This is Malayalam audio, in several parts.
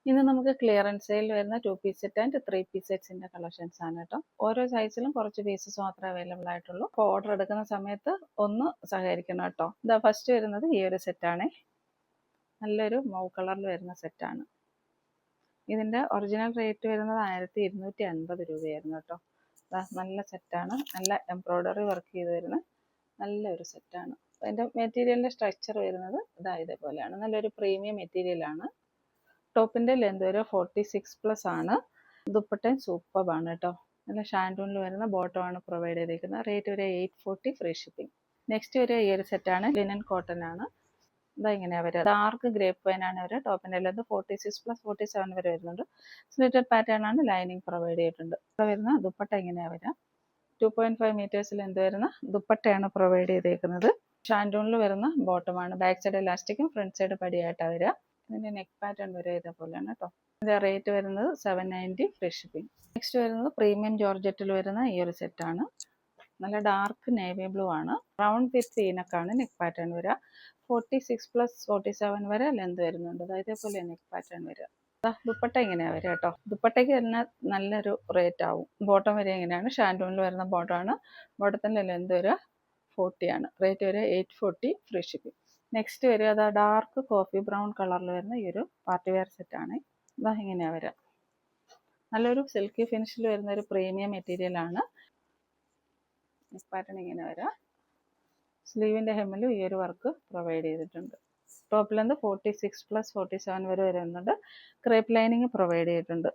ഇന്ന് നമുക്ക് ക്ലിയറൻസ് സെയിൽ വരുന്ന 2 പീസ് സെറ്റ് ആൻഡ് 3 പീസ് സെറ്റ്സിന്റെ കളക്ഷൻസ് ആണ് കേട്ടോ. ഓരോ സൈസിലും കുറച്ച് പീസസ് മാത്രമേ അവൈലബിൾ ആയിട്ടുള്ളൂ. അപ്പോൾ ഓർഡർ എടുക്കുന്ന സമയത്ത് ഒന്ന് സഹകരിക്കണം കേട്ടോ. ഇതാ ഫസ്റ്റ് വരുന്നത് ഈ ഒരു സെറ്റാണ്. നല്ലൊരു മൗ കളറിൽ വരുന്ന സെറ്റാണ്. ഇതിന്റെ ഒറിജിനൽ റേറ്റ് വരുന്നത് 1250 രൂപയായിരുന്നു കേട്ടോ. നല്ല സെറ്റാണ്. നല്ല എംബ്രോയ്ഡറി വർക്ക് ചെയ്ത് വരുന്ന നല്ലൊരു സെറ്റാണ്. അതിന്റെ മെറ്റീരിയലിന്റെ സ്ട്രക്ചർ വരുന്നത് ഇതേപോലെയാണ്. നല്ലൊരു പ്രീമിയം മെറ്റീരിയലാണ്. ടോപ്പിന്റെ ലെന്ത് വരെ 46+ ആണ്. ദുപ്പട്ടയും സൂപ്പറാണ് കേട്ടോ. നല്ല ഷാൻഡൂണിൽ വരുന്ന ബോട്ടം ആണ് പ്രൊവൈഡ് ചെയ്തിരിക്കുന്നത്. റേറ്റ് വരെ 840 ഫ്രീ ഷിപ്പിംഗ്. നെക്സ്റ്റ് വരെ ഈ ഒരു സെറ്റാണ്. ലിനൻ കോട്ടൺ ആണ്. ഇതാ ഇങ്ങനെ വരിക. ഡാർക്ക് ഗ്രേപ്പ് വൈൻ ആണ് വരിക. ടോപ്പിന്റെ ലെന്ത് 46+ 47 വരെ വരുന്നുണ്ട്. സ്ലിറ്റഡ് പാറ്റേൺ ആണ്. ലൈനിങ് പ്രൊവൈഡ് ചെയ്തിട്ടുണ്ട്. ഇവിടെ വരുന്ന ദുപ്പട്ട ഇങ്ങനെയാ വരിക. 2.5 മീറ്റേഴ്സ് ലെന്ത് വരുന്ന ദുപ്പട്ടയാണ് പ്രൊവൈഡ് ചെയ്തേക്കുന്നത്. ഷാൻഡൂണിൽ വരുന്ന ബോട്ടമാണ്. ബാക്ക് സൈഡ് ഇലാസ്റ്റിക്കും ഫ്രണ്ട് സൈഡ് പടിയായിട്ടാണ് വരിക. ഇതിന്റെ നെക്ക് പാറ്റേൺ വരെ ഇതേപോലെയാണ് കേട്ടോ. ഇതിന്റെ റേറ്റ് വരുന്നത് 790 ഫ്രീ ഷിപ്പിംഗ്. നെക്സ്റ്റ് വരുന്നത് പ്രീമിയം ജോർജറ്റിൽ വരുന്ന ഈ ഒരു സെറ്റാണ്. നല്ല ഡാർക്ക് നേവി ബ്ലൂ ആണ്. റൗണ്ട് വിത്ത് വീനക്കാണ് നെക്ക് പാറ്റേൺ വരിക. 46+ 47 വരെ ലെന്ത് വരുന്നുണ്ട്. ഇതേപോലെ നെക്ക് പാറ്റേൺ വരിക. ദുപ്പട്ട ഇങ്ങനെയാ വരിക കേട്ടോ. ദുപ്പട്ടയ്ക്ക് തന്നെ നല്ലൊരു റേറ്റ് ആവും. ബോട്ടം വരെ ഇങ്ങനെയാണ്. ഷാൻഡൂണിൽ വരുന്ന ബോട്ടമാണ്. ബോട്ടത്തിന്റെ ലെന്ത് വരിക 40 ആണ്. റേറ്റ് വരെ 840 ഫ്രീ ഷിപ്പിംഗ്. നെക്സ്റ്റ് വരിക ഡാർക്ക് കോഫി ബ്രൗൺ കളറിൽ വരുന്ന ഈ ഒരു പാർട്ടി വെയർ സെറ്റ് ആണ്. ഇങ്ങനെയാ വരിക. നല്ലൊരു സിൽക്കി ഫിനിഷിൽ വരുന്ന ഒരു പ്രീമിയം മെറ്റീരിയൽ ആണ്. നെക്ക് പാറ്റേൺ ഇങ്ങനെ വരിക. സ്ലീവിന്റെ ഹെമ്മിലും ഈ ഒരു വർക്ക് പ്രൊവൈഡ് ചെയ്തിട്ടുണ്ട്. ടോപ്പ് ലെന്ത് 46+ 47 വരെ വരുന്നുണ്ട്. ക്രേപ്പ് ലൈനിങ് പ്രൊവൈഡ് ചെയ്തിട്ടുണ്ട്.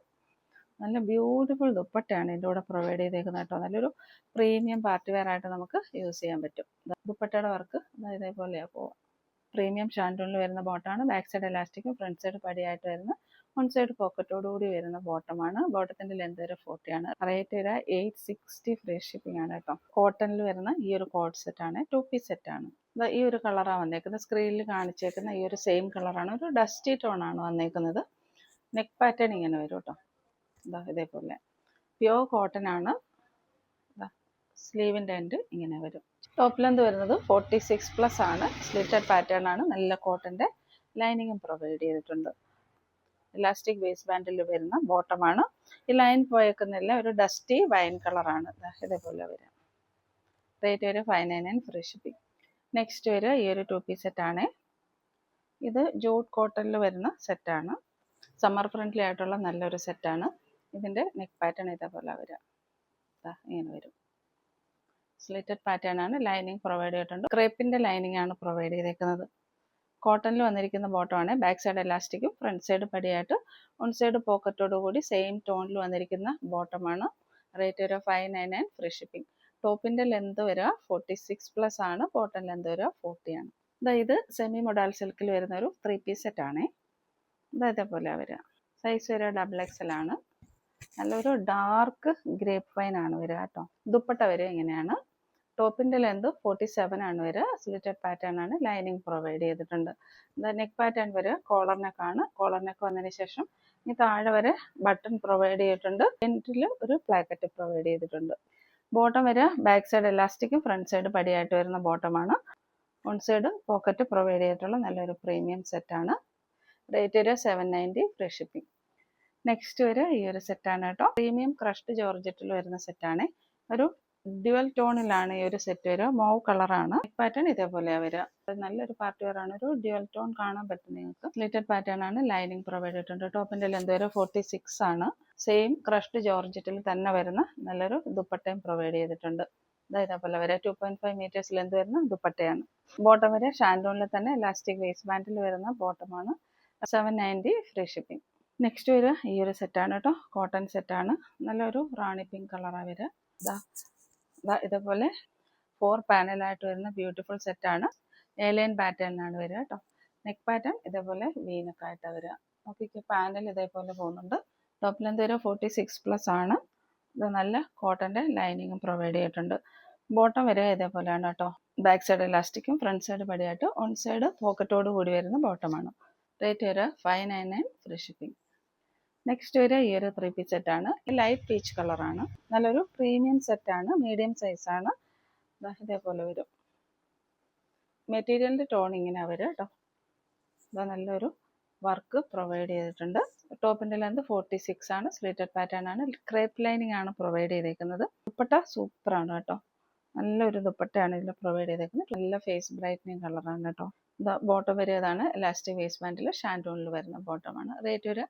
നല്ല ബ്യൂട്ടിഫുൾ ദുപ്പട്ടയാണ് ഇതിൻ്റെ കൂടെ പ്രൊവൈഡ് ചെയ്തേക്കുന്നത് കേട്ടോ. നല്ലൊരു പ്രീമിയം പാർട്ടി വെയർ ആയിട്ട് നമുക്ക് യൂസ് ചെയ്യാൻ പറ്റും. ദുപ്പട്ടയുടെ വർക്ക് ഇതേപോലെയാണ് പോവുക. പ്രീമിയം ഷാൻഡൂണിൽ വരുന്ന ബോട്ടമാണ്. ബാക്ക് സൈഡ് ഇലാസ്റ്റിക്കും ഫ്രണ്ട് സൈഡ് പടിയായിട്ട് വരുന്ന വൺ സൈഡ് പോക്കറ്റോടുകൂടി വരുന്ന ബോട്ടമാണ്. ബോട്ടത്തിന്റെ ലെന്ത് വരെ 40 ആണ്. റേറ്റ് വരെ 860 ഫ്രീ ഷിപ്പിംഗ് ആണ് കേട്ടോ. കോട്ടണിൽ വരുന്ന ഈ ഒരു കോട്ട് സെറ്റ് ആണ്. 2 പീസ് സെറ്റ് ആണ്. ഈ ഒരു കളറാണ് വന്നേക്കുന്നത്. സ്ക്രീനിൽ കാണിച്ചേക്കുന്ന ഈ ഒരു സെയിം കളറാണ്. ഒരു ഡസ്റ്റി ടോൺ ആണ് വന്നേക്കുന്നത്. നെക്ക് പാറ്റേൺ ഇങ്ങനെ വരും കേട്ടോ. ഇതേപോലെ പ്യോർ കോട്ടൺ ആണ്. സ്ലീവിന്റെ എൻഡ് ഇങ്ങനെ വരും. ടോപ്പ് ലെന്ത് വരുന്നത് 46+ ആണ്. സ്ലിറ്റഡ് പാറ്റേൺ ആണ്. നല്ല കോട്ടന്റെ ലൈനിങ്ങും പ്രൊവൈഡ് ചെയ്തിട്ടുണ്ട്. ഇലാസ്റ്റിക് വേസ്റ്റ് ബാൻഡിൽ വരുന്ന ബോട്ടമാണ്. ഈ ലൈൻ പോയേക്കുന്നില്ല. ഒരു ഡസ്റ്റി വൈൻ കളറാണ്. ഇതേപോലെ വരാം. റേറ്റ് വരെ 599 ഫ്രീ ഷിപ്പിംഗ്. നെക്സ്റ്റ് വരെ ഈ ഒരു 2 പീസ് സെറ്റ് ആണ്. ഇത് ജൂട്ട് കോട്ടണിൽ വരുന്ന സെറ്റാണ്. സമ്മർ ഫ്രണ്ട്ലി ആയിട്ടുള്ള നല്ലൊരു സെറ്റാണ്. ഇതിന്റെ നെക്ക് പാറ്റേൺ ഇതേപോലെ വരാം. ഇങ്ങനെ വരും. സ്ലിറ്റഡ് പാറ്റേൺ ആണ്. ലൈനിങ് പ്രൊവൈഡ് ചെയ്തിട്ടുണ്ട്. ക്രേപ്പിന്റെ ലൈനിങ് ആണ് പ്രൊവൈഡ് ചെയ്തേക്കുന്നത്. കോട്ടണിൽ വന്നിരിക്കുന്ന ബോട്ടമാണ്. ബാക്ക് സൈഡ് ഇലാസ്റ്റിക്കും ഫ്രണ്ട് സൈഡ് പടിയായിട്ട് വൺ സൈഡ് പോക്കറ്റോട് കൂടി സെയിം ടോണിൽ വന്നിരിക്കുന്ന ബോട്ടമാണ്. റേറ്റ് വരെ 599 ഫ്രീ ഷിപ്പിംഗ്. ടോപ്പിന്റെ ലെന്ത് വരിക 46+ ആണ്. ബോട്ടം ലെന്ത് വരിക 40 ആണ്. ഇത് സെമി മൊഡാൽ സിൽക്കിൽ വരുന്ന ഒരു 3 പീസ് സെറ്റ് ആണ്. ഇതേപോലെ വരിക. സൈസ് വരിക XXL ആണ്. നല്ലൊരു ഡാർക്ക് ഗ്രേപ്പ് വൈൻ ആണ് വരിക കേട്ടോ. ദുപ്പട്ട വരിക ഇങ്ങനെയാണ്. ടോപ്പിന്റെ ലെന്ത് 47 ആണ് വരിക. സ്ലിറ്റഡ് പാറ്റേൺ ആണ്. ലൈനിങ് പ്രൊവൈഡ് ചെയ്തിട്ടുണ്ട്. നെക്ക് പാറ്റേൺ വരിക കോളർ നെക്ക് ആണ്. കോളർ നെക്ക് വന്നതിന് ശേഷം ഈ താഴെ വരെ ബട്ടൺ പ്രൊവൈഡ് ചെയ്തിട്ടുണ്ട്. എൻഡിൽ ഒരു പ്ലാക്കറ്റ് പ്രൊവൈഡ് ചെയ്തിട്ടുണ്ട്. ബോട്ടം വരിക ബാക്ക് സൈഡ് ഇലാസ്റ്റിക്കും ഫ്രണ്ട് സൈഡ് പടിയായിട്ട് വരുന്ന ബോട്ടമാണ്. വൺ സൈഡ് പോക്കറ്റ് പ്രൊവൈഡ് ചെയ്തിട്ടുള്ള നല്ലൊരു പ്രീമിയം സെറ്റ് ആണ്. റേറ്റ് വരിക 790 ഫ്രീ ഷിപ്പിംഗ്. നെക്സ്റ്റ് വരെ ഈ ഒരു സെറ്റാണ് കേട്ടോ. പ്രീമിയം ക്രഷ്ഡ് ജോർജറ്റിൽ വരുന്ന സെറ്റാണ്. ഒരു ഡ്യുവൽ ടോണിലാണ് ഈ ഒരു സെറ്റ് വരിക. മൗവ് കളറാണ്. പാറ്റേൺ ഇതേപോലെയാണ് വരിക. നല്ലൊരു പാർട്ടി വെയർ ആണ്. ഒരു ഡ്യുവൽ ടോൺ കാണാൻ പറ്റും നിങ്ങൾക്ക്. സ്ലിറ്റഡ് പാറ്റേൺ ആണ്. ലൈനിങ് പ്രൊവൈഡ് ചെയ്തിട്ടുണ്ട്. ടോപ്പിന്റെ ലെന്ത് വരെ 46 ആണ്. സെയിം ക്രഷ്ഡ് ജോർജറ്റിൽ തന്നെ വരുന്ന നല്ലൊരു ദുപ്പട്ടയും പ്രൊവൈഡ് ചെയ്തിട്ടുണ്ട്. ഇതേപോലെ വരെ 2.5 മീറ്റേഴ്സ് ലെന്ത് വരുന്ന ദുപ്പട്ടയാണ്. ബോട്ടം വരെ ഷാൻഡൂണിൽ തന്നെ ഇലാസ്റ്റിക് വേസ്റ്റ് ബാൻഡിൽ വരുന്ന ബോട്ടമാണ്. 790 ഫ്രീ ഷിപ്പിംഗ്. നെക്സ്റ്റ് വരിക ഈ ഒരു സെറ്റാണ് കേട്ടോ. കോട്ടൺ സെറ്റാണ്. നല്ലൊരു റാണി പിങ്ക് കളറാണ് വരിക. ഇതേപോലെ 4 പാനലായിട്ട് വരുന്ന ബ്യൂട്ടിഫുൾ സെറ്റാണ്. എലൈൻ പാറ്റേണിലാണ് വരിക കേട്ടോ. നെക്ക് പാറ്റേൺ ഇതേപോലെ വീനക്കായിട്ടാണ് വരിക. നോക്കിക്ക് പാനൽ ഇതേപോലെ പോകുന്നുണ്ട്. ടോപ്പ് ലെന്ത് വരെ 46+ ആണ്. ഇത് നല്ല കോട്ടന്റെ ലൈനിങ്ങും പ്രൊവൈഡ് ചെയ്തിട്ടുണ്ട്. ബോട്ടം വരെ ഇതേപോലെയാണ് കേട്ടോ. ബാക്ക് സൈഡ് ഇലാസ്റ്റിക്കും ഫ്രണ്ട് സൈഡ് പടിയായിട്ട് വൺ സൈഡ് പോക്കറ്റോട് കൂടി വരുന്ന ബോട്ടമാണ്. റേറ്റ് വരെ 599 ഫ്രീ ഷിപ്പിംഗ്. നെക്സ്റ്റ് വരെ ഈ ഒരു 3 പീസ് സെറ്റാണ്. ലൈറ്റ് പീച്ച് കളറാണ്. നല്ലൊരു പ്രീമിയം സെറ്റാണ്. മീഡിയം സൈസാണ്. ഇതേപോലെ വരും. മെറ്റീരിയലിന്റെ ടോൺ ഇങ്ങനെ വരും കേട്ടോ. നല്ലൊരു വർക്ക് പ്രൊവൈഡ് ചെയ്തിട്ടുണ്ട്. ടോപ്പിൻ്റെ ലെന്ത് 46 ആണ്. സ്ലിറ്റഡ് പാറ്റേൺ ആണ്. ക്രേപ്പ് ലൈനിങ് ആണ് പ്രൊവൈഡ് ചെയ്തേക്കുന്നത്. ദുപ്പട്ട സൂപ്പറാണ് കേട്ടോ. നല്ലൊരു ദുപ്പട്ടയാണ് ഇതിൽ പ്രൊവൈഡ് ചെയ്തേക്കുന്നത്. നല്ല ഫേസ് ബ്രൈറ്റനിങ് കളറാണ് കേട്ടോ. ബോട്ടം വരുന്നതാണ് ഇലാസ്റ്റിക് വേസ്റ്റ് ബാൻഡിൽ ഷാൻഡൂണിൽ വരുന്ന ബോട്ടമാണ്. റേറ്റ് ഒരു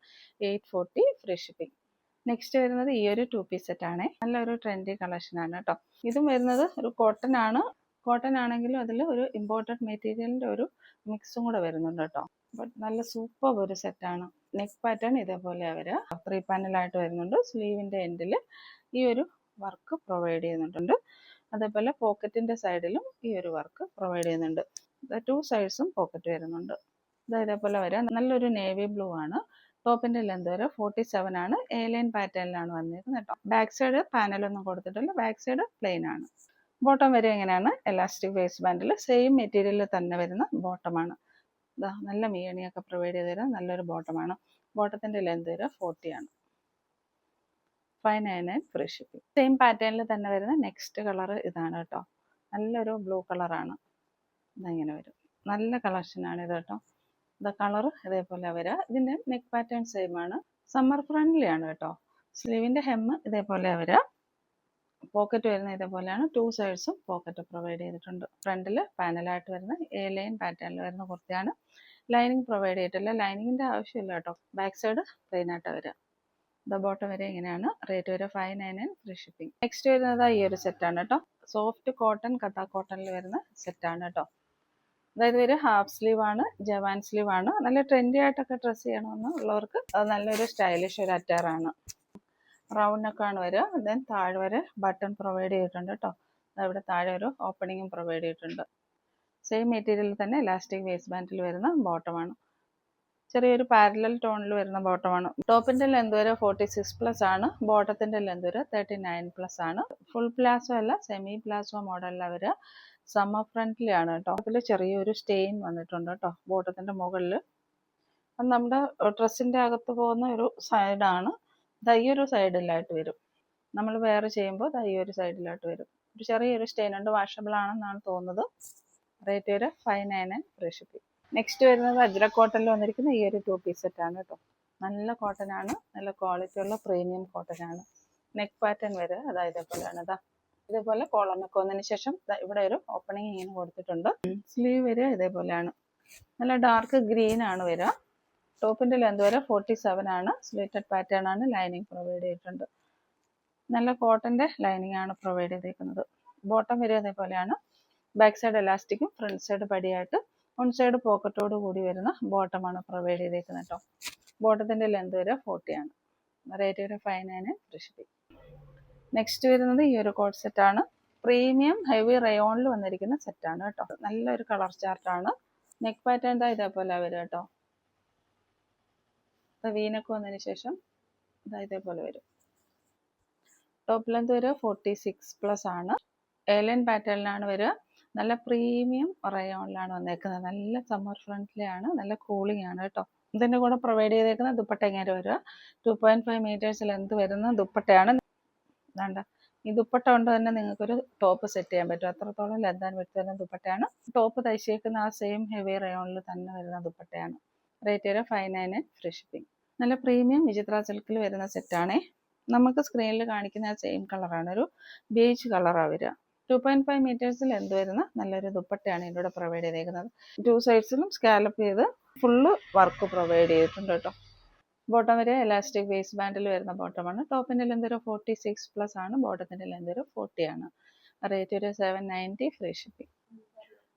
840 ഫ്രീ ഷിപ്പിംഗ്. നെക്സ്റ്റ് വരുന്നത് ഈ ഒരു 2 പീസ് സെറ്റ് ആണ്. നല്ലൊരു ട്രെൻഡി കളക്ഷൻ ആണ് കേട്ടോ. ഇതും വരുന്നത് ഒരു കോട്ടൺ ആണ്. കോട്ടൺ ആണെങ്കിലും അതിൽ ഒരു ഇമ്പോർട്ടഡ് മെറ്റീരിയലിൻ്റെ ഒരു മിക്സും കൂടെ വരുന്നുണ്ട് കേട്ടോ. ബട്ട് നല്ല സൂപ്പർ ഒരു സെറ്റാണ്. നെക്ക് പാറ്റേൺ ഇതേപോലെ അവർ 3 പാനലായിട്ട് വരുന്നുണ്ട്. സ്ലീവിൻ്റെ എൻഡിൽ ഈ ഒരു വർക്ക് പ്രൊവൈഡ് ചെയ്യുന്നുണ്ട്. അതേപോലെ പോക്കറ്റിൻ്റെ സൈഡിലും ഈ ഒരു വർക്ക് പ്രൊവൈഡ് ചെയ്യുന്നുണ്ട്. 2 സൈഡ്സും പോക്കറ്റ് വരുന്നുണ്ട്. ഇതേപോലെ വരാം. നല്ലൊരു നേവി ബ്ലൂ ആണ്. ടോപ്പിൻ്റെ ലെന്ത് വരെ 47 ആണ്. എ ലൈൻ പാറ്റേണിലാണ് വന്നിരിക്കുന്നത് കേട്ടോ. ബാക്ക് സൈഡ് പാനലൊന്നും കൊടുത്തിട്ടില്ല. ബാക്ക് സൈഡ് പ്ലെയിൻ ആണ്. ബോട്ടം വരെ എങ്ങനെയാണ് എലാസ്റ്റിക് വേസ്റ്റ് ബാൻഡിൽ സെയിം മെറ്റീരിയലിൽ തന്നെ വരുന്ന ബോട്ടമാണ്. നല്ല മീണിയൊക്കെ പ്രൊവൈഡ് ചെയ്ത് തരുന്ന നല്ലൊരു ബോട്ടമാണ്. ബോട്ടത്തിൻ്റെ ലെന്ത് വരെ 40 ആണ്. 599 ഫ്രീ ഷിപ്പിംഗ്. സെയിം പാറ്റേണിൽ തന്നെ വരുന്ന നെക്സ്റ്റ് കളർ ഇതാണ് കേട്ടോ. നല്ലൊരു ബ്ലൂ കളറാണ്. ഇതെങ്ങനെ വരും. നല്ല കളക്ഷനാണ് ഇത് കേട്ടോ. കളർ ഇതേപോലെ വരിക. ഇതിൻ്റെ നെക്ക് പാറ്റേൺ സെയിം ആണ്. സമ്മർ ഫ്രണ്ട്ലി ആണ് കേട്ടോ. സ്ലീവിൻ്റെ ഹെമ്മ് ഇതേപോലെ വരിക. പോക്കറ്റ് വരുന്ന ഇതേപോലെയാണ്. 2 സൈഡ്സും പോക്കറ്റ് പ്രൊവൈഡ് ചെയ്തിട്ടുണ്ട്. ഫ്രണ്ടിൽ പാനലായിട്ട് വരുന്ന എ ലൈൻ പാറ്റേണിൽ വരുന്ന കുർത്തിയാണ്. ലൈനിങ് പ്രൊവൈഡ് ചെയ്തിട്ടില്ല. ലൈനിങ്ങിൻ്റെ ആവശ്യമില്ല കേട്ടോ. ബാക്ക് സൈഡ് പ്ലെയിൻ ആയിട്ട് വരിക. ബോട്ടം വരെ ഇങ്ങനെയാണ്. റേറ്റ് വരെ 599 ഫ്രീ ഷിപ്പിംഗ്. നെക്സ്റ്റ് വരുന്നത് ഈ ഒരു സെറ്റാണ് കേട്ടോ. സോഫ്റ്റ് കോട്ടൺ കഥ കോട്ടണിൽ വരുന്ന സെറ്റാണ് കേട്ടോ. അതായത് ഒരു ഹാഫ് സ്ലീവ് ആണ്. ജവാൻ സ്ലീവ് ആണ്. നല്ല ട്രെൻഡി ആയിട്ടൊക്കെ ഡ്രസ്സ് ചെയ്യണമെന്ന് ഉള്ളവർക്ക് നല്ലൊരു സ്റ്റൈലിഷ് ഒരു അറ്റാറാണ്. റൗണ്ട് നെക്കാണ് വരിക. ദെൻ താഴെ വരെ ബട്ടൺ പ്രൊവൈഡ് ചെയ്തിട്ടുണ്ട് കേട്ടോ. ഇവിടെ താഴെ ഒരു ഓപ്പണിങ്ങും പ്രൊവൈഡ് ചെയ്തിട്ടുണ്ട്. സെയിം മെറ്റീരിയലിൽ തന്നെ ഇലാസ്റ്റിക് വേസ്റ്റ് ബാൻഡിൽ വരുന്ന ബോട്ടമാണ്. ചെറിയൊരു പാരലൽ ടോണിൽ വരുന്ന ബോട്ടമാണ്. ടോപ്പിൻ്റെ ലെന്ത് വരെ 46+ ആണ്. ബോട്ടത്തിൻ്റെ ലെന്ത് വരെ 39+ ആണ്. ഫുൾ പ്ലാസോ അല്ല, സെമി പ്ലാസോ മോഡലിലാണ് വരിക. സമ്മർ ഫ്രണ്ട്ലി ആണ് കേട്ടോ. അതിൽ ചെറിയൊരു സ്റ്റെയിൻ വന്നിട്ടുണ്ട് കേട്ടോ ബോട്ടത്തിൻ്റെ മുകളിൽ. അത് നമ്മുടെ ഡ്രസ്സിൻ്റെ അകത്ത് പോകുന്ന ഒരു സൈഡാണ്. ഈ ഒരു സൈഡിലായിട്ട് വരും. നമ്മൾ വെയർ ചെയ്യുമ്പോൾ ഈ ഒരു സൈഡിലായിട്ട് വരും. ഒരു ചെറിയൊരു സ്റ്റെയിൻ ഉണ്ട്. വാഷബിൾ ആണെന്നാണ് തോന്നുന്നത്. റേറ്റ് വരെ 599 ഫ്രീ ഷിപ്പിംഗ്. നെക്സ്റ്റ് വരുന്നത് അജ്രക് കോട്ടണിൽ വന്നിരിക്കുന്ന ഈ ഒരു 2 പീസ് സെറ്റാണ് കേട്ടോ. നല്ല കോട്ടൺ ആണ്. നല്ല ക്വാളിറ്റി ഉള്ള പ്രീമിയം കോട്ടൺ ആണ്. നെക്ക് പാറ്റേൺ വരെ ഇതേപോലെയാണ്. ഇതേപോലെ കോളർ നെക്ക് വന്നതിന് ശേഷം ഇവിടെ ഒരു ഓപ്പണിങ് ഇങ്ങനെ കൊടുത്തിട്ടുണ്ട്. സ്ലീവ് വരെ ഇതേപോലെയാണ്. നല്ല ഡാർക്ക് ഗ്രീൻ ആണ് വരിക. ടോപ്പിൻ്റെ ലെന്ത് വരെ 47 ആണ്. സ്ലിറ്റഡ് പാറ്റേൺ ആണ്. ലൈനിങ് പ്രൊവൈഡ് ചെയ്തിട്ടുണ്ട്. നല്ല കോട്ടൻ്റെ ലൈനിങ് ആണ് പ്രൊവൈഡ് ചെയ്തിരിക്കുന്നത്. ബോട്ടം വരെ അതേപോലെയാണ്. ബാക്ക് സൈഡ് എലാസ്റ്റിക്കും ഫ്രണ്ട് സൈഡ് പടിയായിട്ട് വൺ സൈഡ് പോക്കറ്റോട് കൂടി വരുന്ന ബോട്ടമാണ് പ്രൊവൈഡ് ചെയ്തേക്കുന്നത് കേട്ടോ. ബോട്ടത്തിൻ്റെ ലെന്ത് വരെ 40 ആണ്. റേറ്റ് വരെ 599 ഫ്രീ ഷിപ്പിംഗ്. നെക്സ്റ്റ് വരുന്നത് ഈ ഒരു കോട്ട് സെറ്റാണ്. പ്രീമിയം ഹെവി റയോണിൽ വന്നിരിക്കുന്ന സെറ്റാണ് കേട്ടോ. നല്ലൊരു കളർ ചാർട്ടാണ്. നെക്ക് പാറ്റേൺ ഇതേപോലെ വരും കേട്ടോ. വീനൊക്കെ വന്നതിന് ശേഷം ഇതേപോലെ വരും. ടോപ്പ് ലെന്ത് വരെ 46+ ആണ്. എലൈൻ പാറ്റേണിലാണ് വരിക. നല്ല പ്രീമിയം റയോണിലാണ് വന്നേക്കുന്നത്. നല്ല സമ്മർ ഫ്രണ്ട്ലി ആണ്. നല്ല കൂളിംഗ് ആണ് കേട്ടോ. ഇതിൻ്റെ കൂടെ പ്രൊവൈഡ് ചെയ്തേക്കുന്ന ദുപ്പട്ട ഇങ്ങനെ വരിക. 2.5 മീറ്റേഴ്സ് ലെന്ത് വരുന്ന ദുപ്പട്ടയാണ്. വേണ്ട ഈ ദുപ്പട്ട കൊണ്ട് തന്നെ നിങ്ങൾക്കൊരു ടോപ്പ് സെറ്റ് ചെയ്യാൻ പറ്റും. അത്രത്തോളം ലെന്ത് ആൻഡ് വിഡ്ത്ത് വരുന്ന ദുപ്പട്ടയാണ്. ടോപ്പ് തയ്ച്ചേക്കുന്ന ആ സെയിം ഹെവി റയോണിൽ തന്നെ വരുന്ന ദുപ്പട്ടയാണ്. റേറ്റ് വരെ 599 ഫ്രീ ഷിപ്പിംഗ്. നല്ല പ്രീമിയം വിചിത്ര സിൽക്കിൽ വരുന്ന സെറ്റാണേ. നമുക്ക് സ്ക്രീനിൽ കാണിക്കുന്ന സെയിം കളറാണ്. ഒരു ബേജ് കളറാണ് വരിക. 2.5 മീറ്റേഴ്സ് ലെന്ത് വരുന്ന നല്ലൊരു ദുപ്പട്ടയാണ് ഇതിലൂടെ പ്രൊവൈഡ് ചെയ്തേക്കുന്നത്. 2 സൈഡ്സിലും സ്കാലപ്പ് ചെയ്ത് ഫുള്ള് വർക്ക് പ്രൊവൈഡ് ചെയ്തിട്ടുണ്ട് കേട്ടോ. ബോട്ടം വരെ എലാസ്റ്റിക് വേസ്റ്റ് ബാൻഡിൽ വരുന്ന ബോട്ടമാണ്. ടോപ്പിൻ്റെ ലെന്ത് ഒരു 46+ ആണ്. ബോട്ടത്തിൻ്റെ ലെന്ത് ഒരു 40 ആണ്. റേറ്റ് ഒരു 790 ഫ്രീ ഷിപ്പിംഗ്.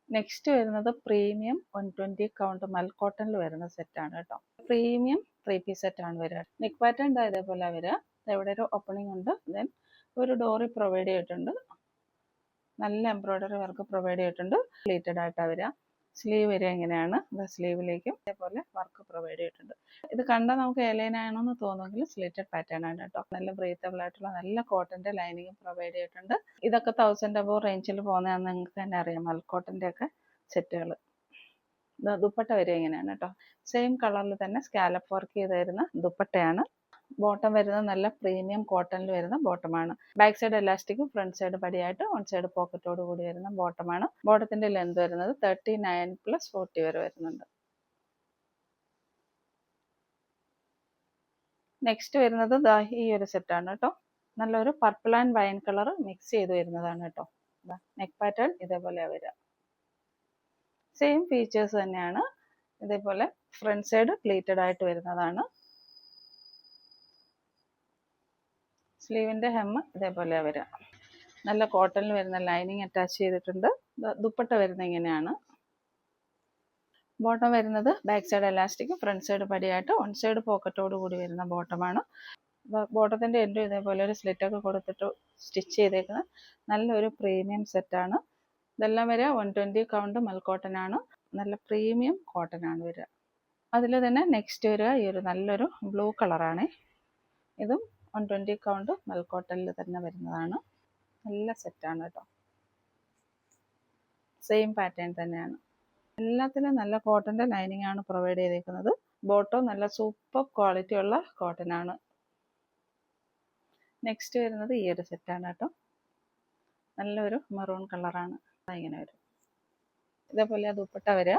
നെക്സ്റ്റ് വരുന്നത് പ്രീമിയം 120 കൗണ്ട് മൽക്കോട്ടണിൽ വരുന്ന സെറ്റാണ് കേട്ടോ. പ്രീമിയം 3 പീസ് സെറ്റാണ് വരിക. നെക്ക് പാറ്റേൺ ഇതേപോലെ വരിക. ഇവിടെ ഒരു ഓപ്പണിംഗ് ഉണ്ട്. ദെൻ ഒരു ഡോറി പ്രൊവൈഡ് ചെയ്തിട്ടുണ്ട്. നല്ല എംബ്രോയ്ഡറി വർക്ക് പ്രൊവൈഡ് ചെയ്തിട്ടുണ്ട്. പ്ലീറ്റഡ് ആയിട്ടാണ് വരിക. സ്ലീവ് വരിക എങ്ങനെയാണ്. സ്ലീവിലേക്കും ഇതേപോലെ വർക്ക് പ്രൊവൈഡ് ചെയ്തിട്ടുണ്ട്. ഇത് കണ്ടാൽ നമുക്ക് എലൈൻ ആണെന്ന് തോന്നുമെങ്കിൽ സ്ലിറ്റഡ് പാറ്റേൺ ആണ് കേട്ടോ. നല്ല ബ്രീത്തബിൾ ആയിട്ടുള്ള നല്ല കോട്ടൻ്റെ ലൈനിങ് പ്രൊവൈഡ് ചെയ്തിട്ടുണ്ട്. ഇതൊക്കെ 1000 above റേഞ്ചിൽ പോകുന്നതാണെന്ന് നിങ്ങൾക്ക് തന്നെ അറിയാം. മൽക്കോട്ടൻ്റെ ഒക്കെ സെറ്റുകൾ. ദുപ്പട്ട വരിക എങ്ങനെയാണ് കേട്ടോ. സെയിം കളറിൽ തന്നെ സ്കാലപ്പ് വർക്ക് ചെയ്ത് വരുന്ന ദുപ്പട്ടയാണ്. ബോട്ടം വരുന്നത് നല്ല പ്രീമിയം കോട്ടണിൽ വരുന്ന ബോട്ടമാണ്. ബാക്ക് സൈഡ് എലാസ്റ്റിക്കും ഫ്രണ്ട് സൈഡ് പടിയായിട്ട് വൺ സൈഡ് പോക്കറ്റോട് കൂടി വരുന്ന ബോട്ടമാണ്. ബോട്ടത്തിന്റെ ലെന്ത് വരുന്നത് 39 + 40 വരെ വരുന്നുണ്ട്. നെക്സ്റ്റ് വരുന്നത് ദാ ഈ ഒരു സെറ്റാണ് കേട്ടോ. നല്ലൊരു purple and wine colour mix ചെയ്ത് വരുന്നതാണ് കേട്ടോ. നെക്ക് പാറ്റേൺ ഇതേപോലെ വരിക. സെയിം ഫീച്ചേഴ്സ് തന്നെയാണ്. ഇതേപോലെ ഫ്രണ്ട് സൈഡ് പ്ലീറ്റഡ് ആയിട്ട് വരുന്നതാണ്. സ്ലീവിന്റെ ഹെം ഇതേപോലെ വരിക. നല്ല കോട്ടണിൽ വരുന്ന ലൈനിങ് അറ്റാച്ച് ചെയ്തിട്ടുണ്ട്. ദുപ്പട്ട വരുന്നത് ഇങ്ങനെയാണ്. ബോട്ടം വരുന്നത് back side elastic, front side പടിയായിട്ട് വൺ സൈഡ് പോക്കറ്റോട് കൂടി വരുന്ന ബോട്ടമാണ്. ബോട്ടത്തിന്റെ എൻഡും ഇതേപോലെ ഒരു സ്ലിറ്റൊക്കെ കൊടുത്തിട്ട് സ്റ്റിച്ച് ചെയ്തേക്കുന്ന നല്ലൊരു പ്രീമിയം സെറ്റാണ്. ഇതെല്ലാം വരിക 120 കൗണ്ട് മൽക്കോട്ടൺ ആണ്. നല്ല പ്രീമിയം കോട്ടൺ ആണ് വരിക. അതിൽ തന്നെ നെക്സ്റ്റ് വരിക ഈ ഒരു നല്ലൊരു ബ്ലൂ കളറാണ്. ഇതും 120 കൗണ്ട് മൽക്കോട്ടണിൽ തന്നെ വരുന്നതാണ്. നല്ല സെറ്റാണ് കേട്ടോ. സെയിം പാറ്റേൺ തന്നെയാണ്. എല്ലാത്തിലും നല്ല കോട്ടന്റെ ലൈനിങ് ആണ് പ്രൊവൈഡ് ചെയ്തേക്കുന്നത്. ബോട്ടം നല്ല സൂപ്പർ ക്വാളിറ്റി ഉള്ള കോട്ടൺ ആണ്. നെക്സ്റ്റ് വരുന്നത് ഈ ഒരു സെറ്റാണ് കേട്ടോ. നല്ലൊരു മെറൂൺ കളറാണ്. ഇങ്ങനെ വരും. ഇതേപോലെ ദുപ്പട്ട വരിക.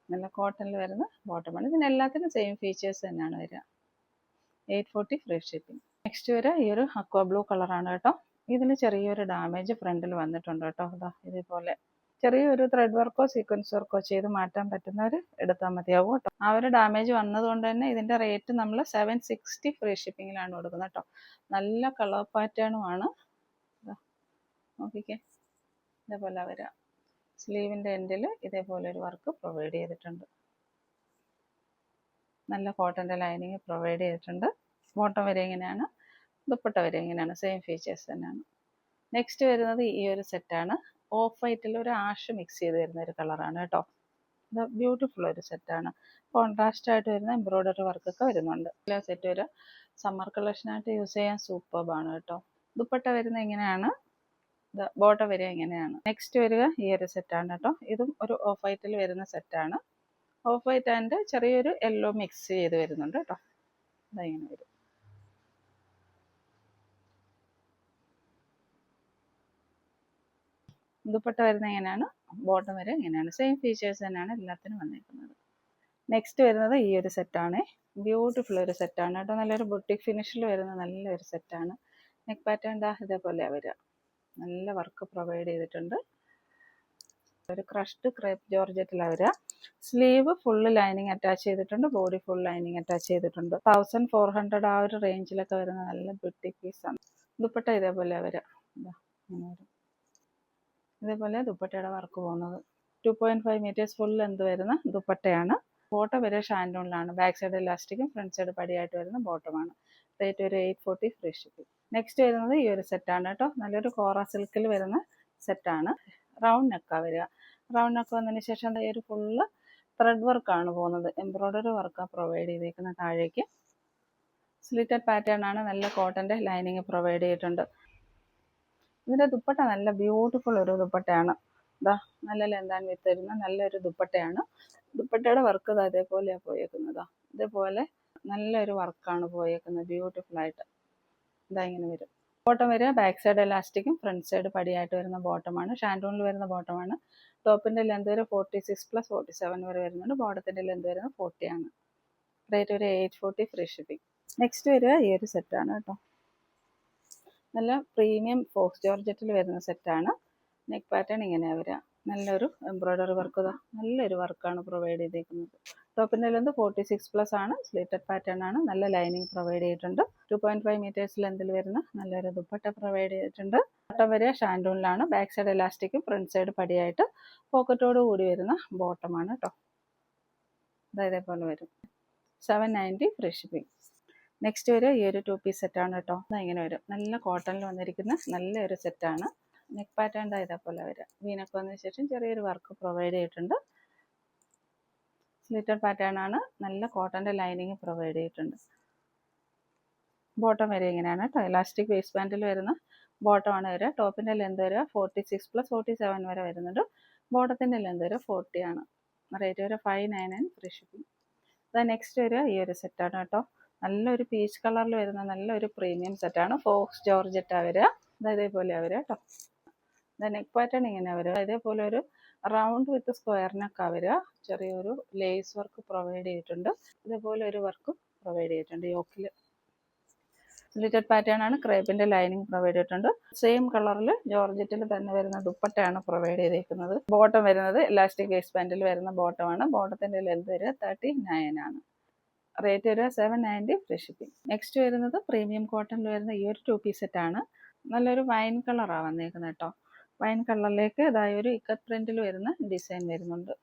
നല്ല കോട്ടണിൽ വരുന്ന ബോട്ടമാണ്. ഇതിനെല്ലാത്തിനും സെയിം ഫീച്ചേഴ്സ് തന്നെയാണ് വരിക. 840 ഫ്രീ ഷിപ്പിംഗ്. നെക്സ്റ്റ് വരിക ഈ ഒരു അക്വ ബ്ലൂ കളറാണ് കേട്ടോ. ഇതിന് ചെറിയൊരു ഡാമേജ് ഫ്രണ്ടിൽ വന്നിട്ടുണ്ട് കേട്ടോ. ഇതേപോലെ ചെറിയൊരു ത്രെഡ് വർക്കോ സീക്വൻസ് വർക്കോ ചെയ്ത് മാറ്റാൻ പറ്റുന്നവർ എടുത്താൽ മതിയാവും കേട്ടോ. ആ ഒരു ഡാമേജ് വന്നതുകൊണ്ട് തന്നെ ഇതിന്റെ റേറ്റ് നമ്മൾ 760 ഫ്രീ ഷിപ്പിങ്ങിലാണ് കൊടുക്കുന്നത് കേട്ടോ. നല്ല കളർ പാറ്റേണുമാണ്. നോക്കിക്കേ, ഇതേപോലെ വരിക. സ്ലീവിന്റെ എൻഡിൽ ഇതേപോലെ ഒരു വർക്ക് പ്രൊവൈഡ് ചെയ്തിട്ടുണ്ട്. നല്ല കോട്ടന്റെ ലൈനിങ് പ്രൊവൈഡ് ചെയ്തിട്ടുണ്ട്. ബോട്ടം വരെ ഇങ്ങനെയാണ്, ദുപ്പട്ട വരെ ഇങ്ങനെയാണ്. സെയിം ഫീച്ചേഴ്സ് തന്നെയാണ്. നെക്സ്റ്റ് വരുന്നത് ഈ ഒരു സെറ്റാണ്. ഓഫ് വൈറ്റിൽ ഒരു ആഷ് മിക്സ് ചെയ്ത് വരുന്ന ഒരു കളറാണ് കേട്ടോ. ഇത് ബ്യൂട്ടിഫുൾ ഒരു സെറ്റാണ്. കോൺട്രാസ്റ്റ് ആയിട്ട് വരുന്ന എംബ്രോയിഡറി വർക്കൊക്കെ വരുന്നുണ്ട്. എല്ലാ സെറ്റ് ഒരു സമ്മർ കളക്ഷനായിട്ട് യൂസ് ചെയ്യാൻ സൂപ്പർബാണ് കേട്ടോ. ദുപ്പട്ട വരുന്ന ഇങ്ങനെയാണ്, ബോട്ടം വരിക ഇങ്ങനെയാണ്. നെക്സ്റ്റ് വരിക ഈ ഒരു സെറ്റാണ് കേട്ടോ. ഇതും ഒരു ഓഫ് വൈറ്റിൽ വരുന്ന സെറ്റാണ്. ഓഫ് വൈറ്റ് ആൻഡ് ചെറിയൊരു യെല്ലോ മിക്സ് ചെയ്ത് വരുന്നുണ്ട് കേട്ടോ. ഇങ്ങനെ വരും. ദുപ്പട്ട വരുന്ന ഇങ്ങനെയാണ്, ബോട്ടം വരെ ഇങ്ങനെയാണ്. സെയിം ഫീച്ചേഴ്സ് തന്നെയാണ് എല്ലാത്തിനും വന്നിരിക്കുന്നത്. നെക്സ്റ്റ് വരുന്നത് ഈ ഒരു സെറ്റാണ്. ബ്യൂട്ടിഫുൾ ഒരു സെറ്റാണ് കേട്ടോ. നല്ലൊരു ബുട്ടിക് ഫിനിഷിൽ വരുന്ന നല്ലൊരു സെറ്റാണ്. നെക്ക് പാറ്റേൺ ഇതേപോലെ വരിക. നല്ല വർക്ക് പ്രൊവൈഡ് ചെയ്തിട്ടുണ്ട്. ഒരു ക്രഷ്ഡ് ക്രേപ്പ് ജോർജറ്റിലാണ് വരിക. സ്ലീവ് ഫുള്ള് ലൈനിങ് അറ്റാച്ച് ചെയ്തിട്ടുണ്ട്. ബോഡി ഫുൾ ലൈനിങ് അറ്റാച്ച് ചെയ്തിട്ടുണ്ട്. 1400 ആ ഒരു റേഞ്ചിലൊക്കെ വരുന്ന നല്ല ബുട്ടിക് പീസാണ്. ദുപ്പട്ട ഇതേപോലെ വരിക. ഇതേപോലെ ദുപ്പട്ടയുടെ വർക്ക് പോകുന്നത്. 2.5 മീറ്റേഴ്സ് ഫുൾ ലെന്ത് വരുന്ന ദുപ്പട്ടയാണ്. ബോട്ടം വരെ ഷാൻഡൂണിലാണ്. ബാക്ക് സൈഡ് ഇലാസ്റ്റിക്കും ഫ്രണ്ട് സൈഡ് പടിയായിട്ട് വരുന്ന ബോട്ടമാണ്. റേറ്റ് ഒരു 840 ഫ്രീ ഷിപ്പിംഗ്. നെക്സ്റ്റ് വരുന്നത് ഈ ഒരു സെറ്റാണ് കേട്ടോ. നല്ലൊരു കോറ സിൽക്കിൽ വരുന്ന സെറ്റാണ്. റൗണ്ട് നെക്കാ വരിക. റൗണ്ട് നെക്ക് വന്നതിന് ശേഷം ഈ ഒരു ഫുള്ള് ത്രെഡ് വർക്കാണ് പോകുന്നത്. എംബ്രോയിഡറി വർക്കാണ് പ്രൊവൈഡ് ചെയ്തേക്കുന്ന താഴേക്ക്. സ്ലിറ്റഡ് പാറ്റേൺ ആണ്. നല്ല കോട്ടന്റെ ലൈനിങ് പ്രൊവൈഡ് ചെയ്തിട്ടുണ്ട്. ഇതിന്റെ ദുപ്പട്ട നല്ല ബ്യൂട്ടിഫുൾ ഒരു ദുപ്പട്ടയാണ്. നല്ല ലെന്ത് ആൻഡ് വിഡ്ത്ത് വരുന്ന നല്ലൊരു ദുപ്പട്ടയാണ്. ദുപ്പട്ടയുടെ വർക്ക് അതേപോലെയാണ് പോയേക്കുന്നത്. ഇതേപോലെ നല്ലൊരു വർക്കാണ് പോയേക്കുന്നത്. ബ്യൂട്ടിഫുൾ ആയിട്ട് ഇങ്ങനെ വരും. ബോട്ടം വരിക ബാക്ക് സൈഡ് എലാസ്റ്റിക്കും ഫ്രണ്ട് സൈഡ് പടിയായിട്ട് വരുന്ന ബോട്ടമാണ്. ഷാൻഡൂണിൽ വരുന്ന ബോട്ടമാണ്. ടോപ്പിന്റെ ലെന്ത് വരെ 46+47 വരെ വരുന്നുണ്ട്. ബോട്ടത്തിന്റെ ലെന്ത് വരുന്നത് 40 ആണ്. റേറ്റ് ഒരു 840 ഫ്രീ ഷിപ്പിംഗ്. നെക്സ്റ്റ് വരിക ഈ ഒരു സെറ്റാണ് കേട്ടോ. നല്ല പ്രീമിയം ഫോക്സ് ജോർജറ്റിൽ വരുന്ന സെറ്റാണ്. നെക്ക് പാറ്റേൺ ഇങ്ങനെയാണ് വരിക. നല്ലൊരു എംബ്രോയിഡറി വർക്ക്, നല്ലൊരു വർക്കാണ് പ്രൊവൈഡ് ചെയ്തേക്കുന്നത്. ടോപ്പിന്റെ ലെന്ത് 46+ ആണ്. സ്ലിറ്റഡ് പാറ്റേൺ ആണ്. നല്ല ലൈനിങ് പ്രൊവൈഡ് ചെയ്തിട്ടുണ്ട്. 2.5 മീറ്റേഴ്സ് ലെന്തിൽ വരുന്ന നല്ലൊരു ദുപ്പട്ട പ്രൊവൈഡ് ചെയ്തിട്ടുണ്ട്. ബോട്ടം വരെ ഷാൻഡൂണിലാണ്. ബാക്ക് സൈഡ് എലാസ്റ്റിക്കും ഫ്രണ്ട് സൈഡ് പടിയായിട്ട് പോക്കറ്റോട് കൂടി വരുന്ന ബോട്ടമാണ് കേട്ടോ. ഇതേപോലെ വരും. 790 ഫ്രീ ഷിപ്പിംഗ്. നെക്സ്റ്റ് വരെ ഈ ഒരു 2 പീസ് സെറ്റാണ് കേട്ടോ. ഇങ്ങനെ വരും. നല്ല കോട്ടണിൽ വന്നിരിക്കുന്ന നല്ലൊരു സെറ്റാണ്. നെക്ക് പാറ്റേൺ ഇതേപോലെ വരിക. വീനൊക്കെ വന്നതിന് ശേഷം ചെറിയൊരു വർക്ക് പ്രൊവൈഡ് ചെയ്തിട്ടുണ്ട്. സ്ലിറ്റഡ് പാറ്റേൺ ആണ്. നല്ല കോട്ടന്റെ ലൈനിങ് പ്രൊവൈഡ് ചെയ്തിട്ടുണ്ട്. ബോട്ടം വരെ ഇങ്ങനെയാണ് കേട്ടോ. ഇലാസ്റ്റിക് വേസ്റ്റ് ബാൻഡിൽ വരുന്ന ബോട്ടമാണ് വരിക. ടോപ്പിന്റെ ലെന്ത് വരെ 46+47 വരെ വരുന്നുണ്ട്. ബോട്ടത്തിന്റെ ലെന്ത് വരെ 40 ആണ്. റേറ്റ് വരെ 599 ഫ്രീ ഷിപ്പിംഗ്. നെക്സ്റ്റ് വരിക ഈ ഒരു സെറ്റാണ് കേട്ടോ. നല്ലൊരു പീച്ച് കളറിൽ വരുന്ന നല്ലൊരു പ്രീമിയം സെറ്റാണ്. ഫോക്സ് ജോർജറ്റാ വരിക. ഇതേപോലെയാണ് വരിക കേട്ടോ. നെക്ക് പാറ്റേൺ ഇങ്ങനെ വരിക. ഇതേപോലെ ഒരു റൗണ്ട് വിത്ത് സ്ക്വയർ നെക്കാ വരിക. ചെറിയൊരു ലേസ് വർക്ക് പ്രൊവൈഡ് ചെയ്തിട്ടുണ്ട്. ഇതേപോലെ ഒരു വർക്ക് പ്രൊവൈഡ് ചെയ്തിട്ടുണ്ട്. യോക്കിൽ സ്ലിറ്റഡ് പാറ്റേൺ ആണ്. ക്രേപ്പിന്റെ ലൈനിങ് പ്രൊവൈഡ് ചെയ്തിട്ടുണ്ട്. സെയിം കളറിൽ ജോർജറ്റിൽ തന്നെ വരുന്ന ദുപ്പട്ടയാണ് പ്രൊവൈഡ് ചെയ്തിരിക്കുന്നത്. ബോട്ടം വരുന്നത് ഇലാസ്റ്റിക് വേസ്റ്റ് ബാൻഡിൽ വരുന്ന ബോട്ടമാണ്. ബോട്ടത്തിന്റെ ലെന്ത് വരിക 39 ആണ്. റേറ്റ് വരിക 790 ഫ്രീ ഷിപ്പിംഗ്. നെക്സ്റ്റ് വരുന്നത് പ്രീമിയം കോട്ടണിൽ വരുന്ന ഈ ഒരു 2 പീസ് സെറ്റ് ആണ്. നല്ലൊരു വൈൻ കളറാണ് വന്നേക്കുന്നത് കേട്ടോ. വൈൻ കളറിലേക്ക് ഇതായ ഒരു ഇക്കത്ത് പ്രിന്റിൽ വരുന്ന ഡിസൈൻ വരുന്നുണ്ട്.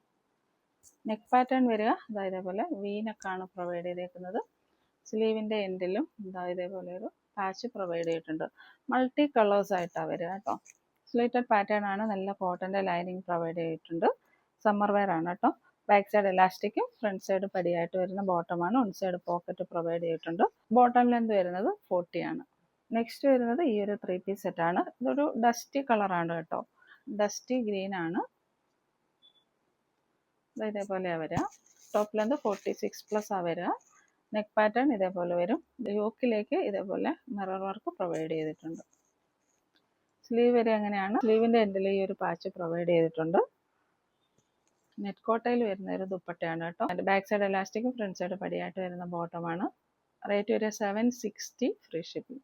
നെക്ക് പാറ്റേൺ വരിക ഇതേപോലെ വീനക്കാണ് പ്രൊവൈഡ് ചെയ്തേക്കുന്നത്. സ്ലീവിൻ്റെ എൻഡിലും ഇതേപോലെ ഒരു പാച്ച് പ്രൊവൈഡ് ചെയ്തിട്ടുണ്ട്. മൾട്ടി കളേഴ്സ് ആയിട്ടാണ് വരിക കേട്ടോ. സ്ലിറ്റഡ് പാറ്റേൺ ആണ്. നല്ല കോട്ടൻ്റെ ലൈനിങ് പ്രൊവൈഡ് ചെയ്തിട്ടുണ്ട്. സമ്മർ വെയർ ആണ് കേട്ടോ. ബാക്ക് സൈഡ് ഇലാസ്റ്റിക്കും ഫ്രണ്ട് സൈഡ് പടിയായിട്ട് വരുന്ന ബോട്ടമാണ്. വൺ സൈഡ് പോക്കറ്റ് പ്രൊവൈഡ് ചെയ്തിട്ടുണ്ട്. ബോട്ടം ലെന്ത് വരുന്നത് 40 ആണ്. നെക്സ്റ്റ് വരുന്നത് ഈ ഒരു 3 പീസ് സെറ്റ് ആണ്. ഇതൊരു ഡസ്റ്റി കളറാണ് കേട്ടോ. ഡസ്റ്റി ഗ്രീൻ ആണ്. ഇതേപോലെയാണ് വരിക. ടോപ്പ് ലെന്ത് 46+ ആ വരിക. നെക്ക് പാറ്റേൺ ഇതേപോലെ വരും. യോക്കിലേക്ക് ഇതേപോലെ മിറർ വർക്ക് പ്രൊവൈഡ് ചെയ്തിട്ടുണ്ട്. സ്ലീവ് വരെ എങ്ങനെയാണ്, സ്ലീവിൻ്റെ എൻഡിൽ ഈ ഒരു പാച്ച് പ്രൊവൈഡ് ചെയ്തിട്ടുണ്ട്. നെറ്റ് കോട്ടയിൽ വരുന്ന ഒരു ദുപ്പട്ടയാണ് കേട്ടോ. അതിൻ്റെ ബാക്ക് സൈഡ് ഇലാസ്റ്റിക്കും ഫ്രണ്ട് സൈഡ് പടിയായിട്ട് വരുന്ന ബോട്ടമാണ്. റേറ്റ് വരെ 760 ഫ്രീ ഷിപ്പിംഗ്.